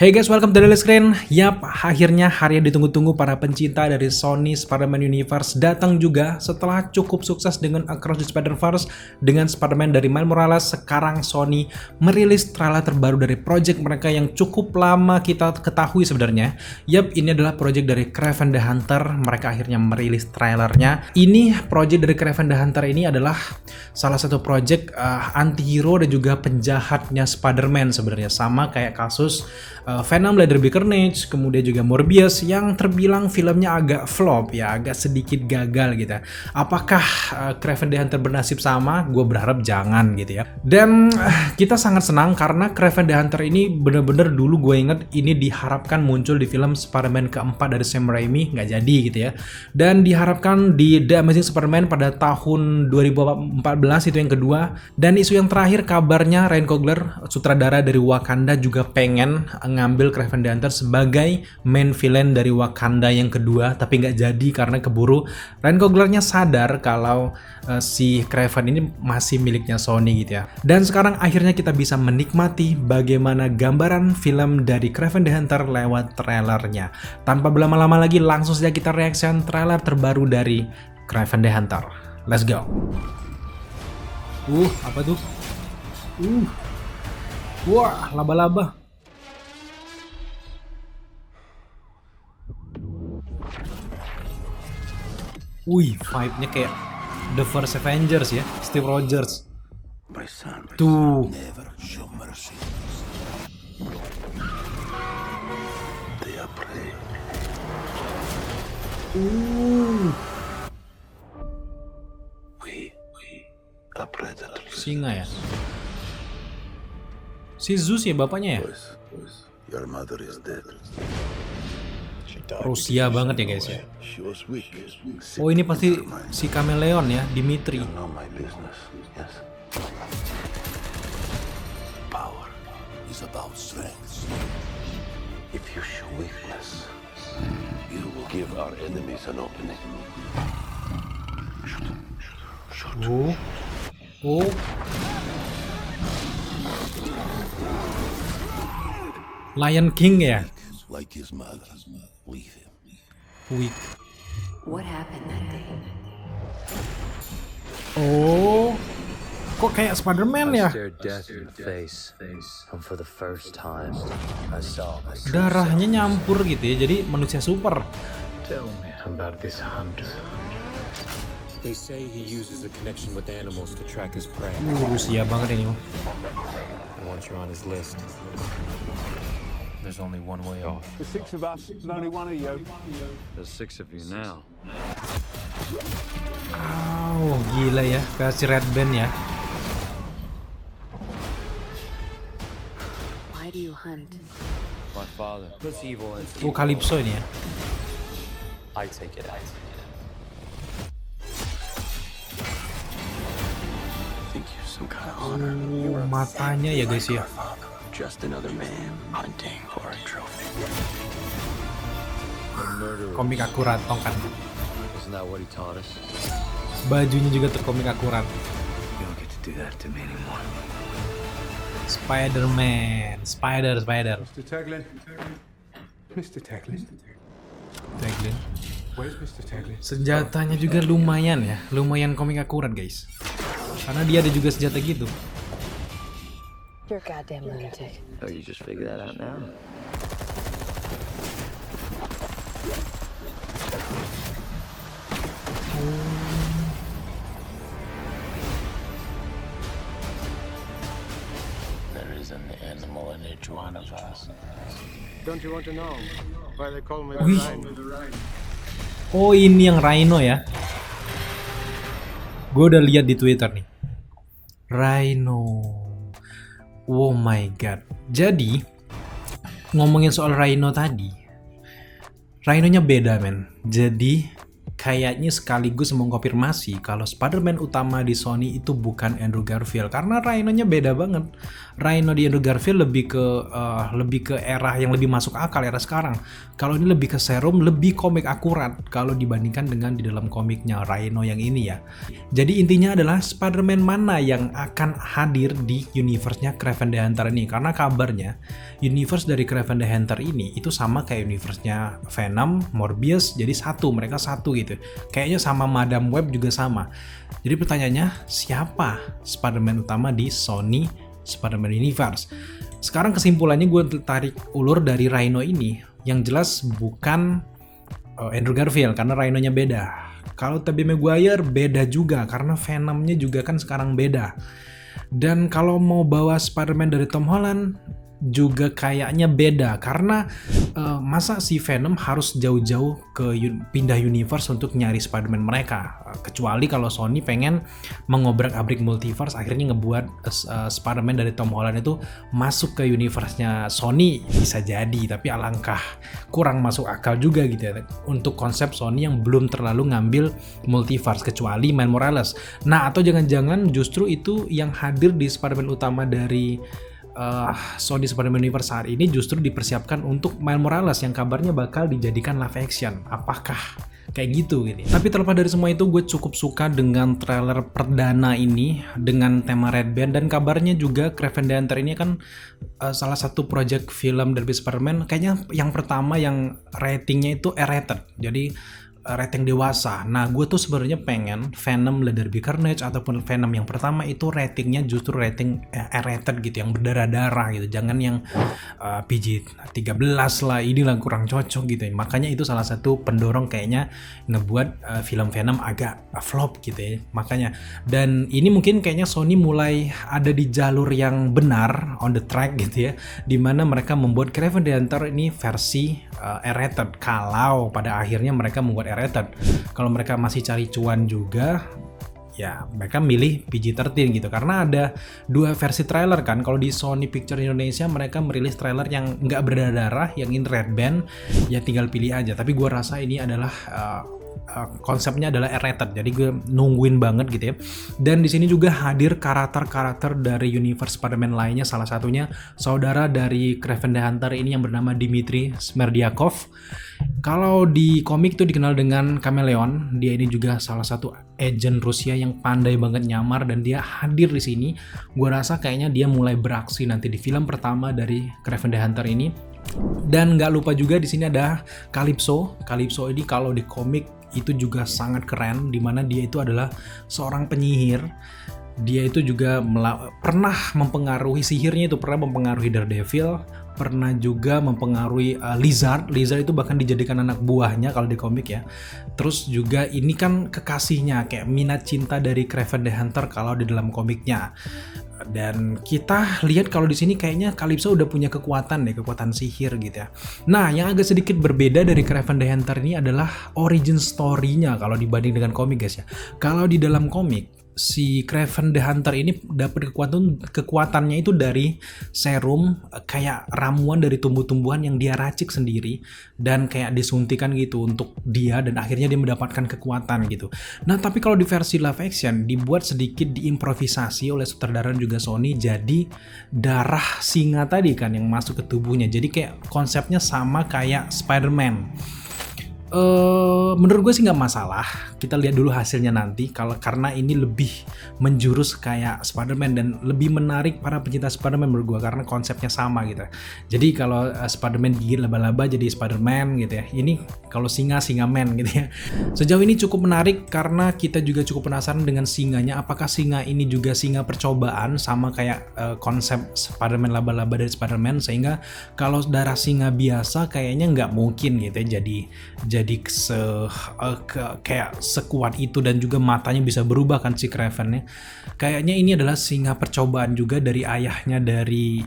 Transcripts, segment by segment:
Hey guys, welcome to Daily Screen. Yap, akhirnya hari yang ditunggu-tunggu para pencinta dari Sony Spider-Man Universe datang juga setelah cukup sukses dengan Across the Spider-Verse dengan Spider-Man dari Miles Morales. Sekarang Sony merilis trailer terbaru dari project mereka yang cukup lama kita ketahui sebenarnya. Yap, ini adalah project dari Kraven the Hunter. Mereka akhirnya merilis trailernya. Ini project dari Kraven the Hunter ini adalah salah satu project anti-hero dan juga penjahatnya Spider-Man sebenarnya, sama kayak kasus Venom, Leather Carnage, kemudian juga Morbius yang terbilang filmnya agak flop ya, agak sedikit gagal gitu. Apakah Kraven the Hunter bernasib sama? Gue berharap jangan gitu ya. Dan kita sangat senang karena Kraven the Hunter ini bener-bener dulu gue inget ini diharapkan muncul di film Spider-Man keempat dari Sam Raimi, nggak jadi gitu ya. Dan diharapkan di The Amazing Spider-Man pada tahun 2014 itu yang kedua. Dan isu yang terakhir kabarnya Ryan Coogler, sutradara dari Wakanda, juga pengen ngambil Kraven the Hunter sebagai main villain dari Wakanda yang kedua, tapi nggak jadi karena keburu Ryan Coogler-nya sadar kalau si Kraven ini masih miliknya Sony gitu ya. Dan sekarang akhirnya kita bisa menikmati bagaimana gambaran film dari Kraven the Hunter lewat trailernya. Tanpa berlama-lama lagi, langsung saja kita reaction trailer terbaru dari Kraven the Hunter. Let's go. Apa tuh? Wah, laba-laba. Vibe-nya kayak The First Avengers ya, Steve Rogers. Tuh. Singa ya? Si Zeus ya bapaknya ya? Rusia banget ya guys ya. Oh, ini pasti si Kameleon ya, Dimitri. Lion King ya? Weak. What happened that day? Oh, kok kayak Spider-Man ya? Darahnya nyampur gitu ya, jadi manusia super. Tell me about this hunter. They say he uses a connection with animals to track his prey. Rusia banget ini. Once you're on his list, there's only one way off. The six of us, and only one of you. There's six of you now. Oh, gila ya, kasih Red Band ya. Why do you hunt? My father. Puts evil into Oh, Calypso ini ya. I take it out. Think you're some kind of hunter. Matanya ya guys ya. Just another man hunting for a trophy. Komik akurat tongkat. Isn't that what he taught us? Bajunya juga terkomik akurat. You don't get to do that to me anymore. Spider-Man, Spider. Mr. Taglin. Mr. Taglin. Taglin. Where's Mr. Taglin? Senjatanya juga lumayan ya, lumayan komik akurat guys. Karena dia ada juga senjata gitu. You're a goddamn lunatic. Oh, you just figured that out now? There is an animal in each one of us. Don't you want to know why they call me Wih. the Rhine? Oh, ini yang Rhino ya. Gue udah lihat di Twitter nih. Rhino. Oh my god. Jadi ngomongin soal Rhino tadi, Rhino-nya beda men. Jadi kayaknya sekaligus mengkonfirmasi kalau Spider-Man utama di Sony itu bukan Andrew Garfield, karena Rhino-nya beda banget. Rhino di Andrew Garfield lebih ke era yang lebih masuk akal, era sekarang. Kalau ini lebih ke serum, lebih komik akurat kalau dibandingkan dengan di dalam komiknya Rhino yang ini ya. Jadi intinya adalah Spider-Man mana yang akan hadir di universe-nya Kraven the Hunter ini, karena kabarnya universe dari Kraven the Hunter ini itu sama kayak universe-nya Venom, Morbius, jadi mereka satu gitu. Kayaknya sama Madam Web juga sama. Jadi pertanyaannya, siapa Spider-Man utama di Sony Spider-Man Universe? Sekarang kesimpulannya gue tarik ulur dari Rhino ini, yang jelas bukan Andrew Garfield karena Rhino-nya beda. Kalau Tobey Maguire beda juga karena Venom-nya juga kan sekarang beda. Dan kalau mau bawa Spider-Man dari Tom Holland juga kayaknya beda, karena masa si Venom harus jauh-jauh pindah universe untuk nyari Spider-Man mereka, kecuali kalau Sony pengen mengobrak-abrik multiverse, akhirnya ngebuat Spider-Man dari Tom Holland itu masuk ke universe-nya Sony, bisa jadi, tapi alangkah kurang masuk akal juga gitu ya untuk konsep Sony yang belum terlalu ngambil multiverse kecuali Miles Morales. Nah, atau jangan-jangan justru itu yang hadir di Spider-Man utama dari Sony Spider-Man Universe saat ini justru dipersiapkan untuk Miles Morales yang kabarnya bakal dijadikan live action. Apakah kayak gitu gitu? Tapi terlepas dari semua itu, gue cukup suka dengan trailer perdana ini dengan tema Red Band, dan kabarnya juga Kraven the Hunter ini kan salah satu project film dari Spider-Man kayaknya yang pertama yang ratingnya itu R-rated. Jadi rating dewasa. Nah, gue tuh sebenarnya pengen Venom Let There Be Carnage ataupun Venom yang pertama itu ratingnya justru rating R-rated gitu, yang berdarah-darah gitu. Jangan yang PG-13 lah, inilah kurang cocok gitu. Makanya itu salah satu pendorong kayaknya ngebuat film Venom agak flop gitu ya. Makanya, dan ini mungkin kayaknya Sony mulai ada di jalur yang benar, on the track gitu ya, dimana mereka membuat Kraven the Hunter ini versi R-rated. Kalau pada akhirnya mereka membuat R-rated, kalau mereka masih cari cuan juga, ya mereka milih PG-13 gitu, karena ada dua versi trailer kan. Kalau di Sony Pictures Indonesia mereka merilis trailer yang nggak berdarah, yang in red band, ya tinggal pilih aja. Tapi gue rasa ini adalah konsepnya adalah R-rated, jadi gue nungguin banget gitu ya. Dan di sini juga hadir karakter-karakter dari universe Spider-Man lainnya, salah satunya saudara dari Kraven the Hunter ini yang bernama Dmitry Smerdyakov. Kalau di komik itu dikenal dengan Chameleon, dia ini juga salah satu agent Rusia yang pandai banget nyamar, dan dia hadir di sini. Gue rasa kayaknya dia mulai beraksi nanti di film pertama dari Kraven the Hunter ini. Dan nggak lupa juga di sini ada Calypso. Calypso ini kalau di komik itu juga sangat keren, dimana dia itu adalah seorang penyihir. Dia itu juga pernah mempengaruhi, sihirnya itu pernah mempengaruhi Daredevil, pernah juga mempengaruhi Lizard. Lizard itu bahkan dijadikan anak buahnya kalau di komik ya. Terus juga ini kan kekasihnya, kayak minat cinta dari Kraven the Hunter kalau di dalam komiknya. Dan kita lihat kalau di sini kayaknya Calypso udah punya kekuatan sihir gitu ya. Nah, yang agak sedikit berbeda dari Kraven the Hunter ini adalah origin story-nya kalau dibanding dengan komik guys ya. Kalau di dalam komik, si Kraven the Hunter ini dapat kekuatannya itu dari serum, kayak ramuan dari tumbuh-tumbuhan yang dia racik sendiri dan kayak disuntikan gitu untuk dia, dan akhirnya dia mendapatkan kekuatan gitu. Nah, tapi kalau di versi live action dibuat sedikit diimprovisasi oleh sutradara juga Sony, jadi darah singa tadi kan yang masuk ke tubuhnya. Jadi kayak konsepnya sama kayak Spider-Man. Menurut gue sih nggak masalah, kita lihat dulu hasilnya nanti. Karena ini lebih menjurus kayak Spider-Man dan lebih menarik para pencinta Spider-Man menurut gue, karena konsepnya sama gitu. Jadi kalau Spider-Man gigit laba-laba jadi Spider-Man gitu ya, ini kalau singa man gitu ya. Sejauh ini cukup menarik karena kita juga cukup penasaran dengan singanya. Apakah singa ini juga singa percobaan sama kayak konsep Spider-Man laba-laba dari Spider-Man, sehingga kalau darah singa biasa kayaknya nggak mungkin gitu ya jadi kayak sekuat itu, dan juga matanya bisa berubah kan si Kraven-nya. Kayaknya ini adalah singa percobaan juga dari ayahnya dari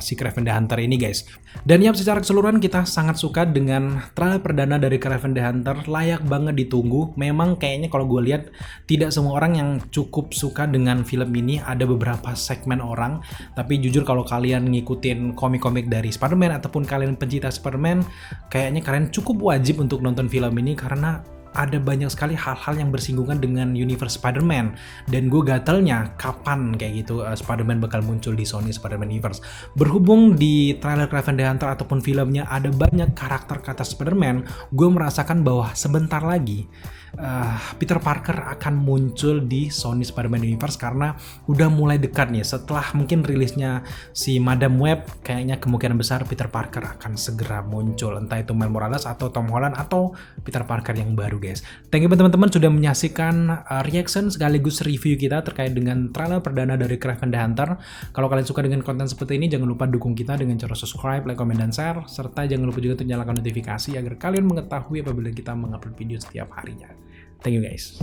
si Kraven the Hunter ini guys. Dan ya secara keseluruhan kita sangat suka dengan trailer perdana dari Kraven the Hunter, layak banget ditunggu. Memang kayaknya kalau gue lihat tidak semua orang yang cukup suka dengan film ini, ada beberapa segmen orang. Tapi jujur kalau kalian ngikutin komik-komik dari Spider-Man ataupun kalian pencinta Spider-Man, kayaknya kalian cukup wajib untuk nonton film ini karena ada banyak sekali hal-hal yang bersinggungan dengan universe Spider-Man, dan gue gatelnya kapan kayak gitu Spider-Man bakal muncul di Sony Spider-Man Universe. Berhubung di trailer Kraven the Hunter ataupun filmnya ada banyak karakter kata Spider-Man, gue merasakan bahwa sebentar lagi Peter Parker akan muncul di Sony Spider-Man Universe karena udah mulai dekat nih. Setelah mungkin rilisnya si Madam Web, kayaknya kemungkinan besar Peter Parker akan segera muncul, entah itu Miles Morales atau Tom Holland atau Peter Parker yang baru, guys. Thank you teman-teman sudah menyaksikan reaction sekaligus review kita terkait dengan trailer perdana dari Kraven the Hunter. Kalau kalian suka dengan konten seperti ini, jangan lupa dukung kita dengan cara subscribe, like, comment, dan share, serta jangan lupa juga untuk nyalakan notifikasi agar kalian mengetahui apabila kita mengupload video setiap harinya. Thank you guys.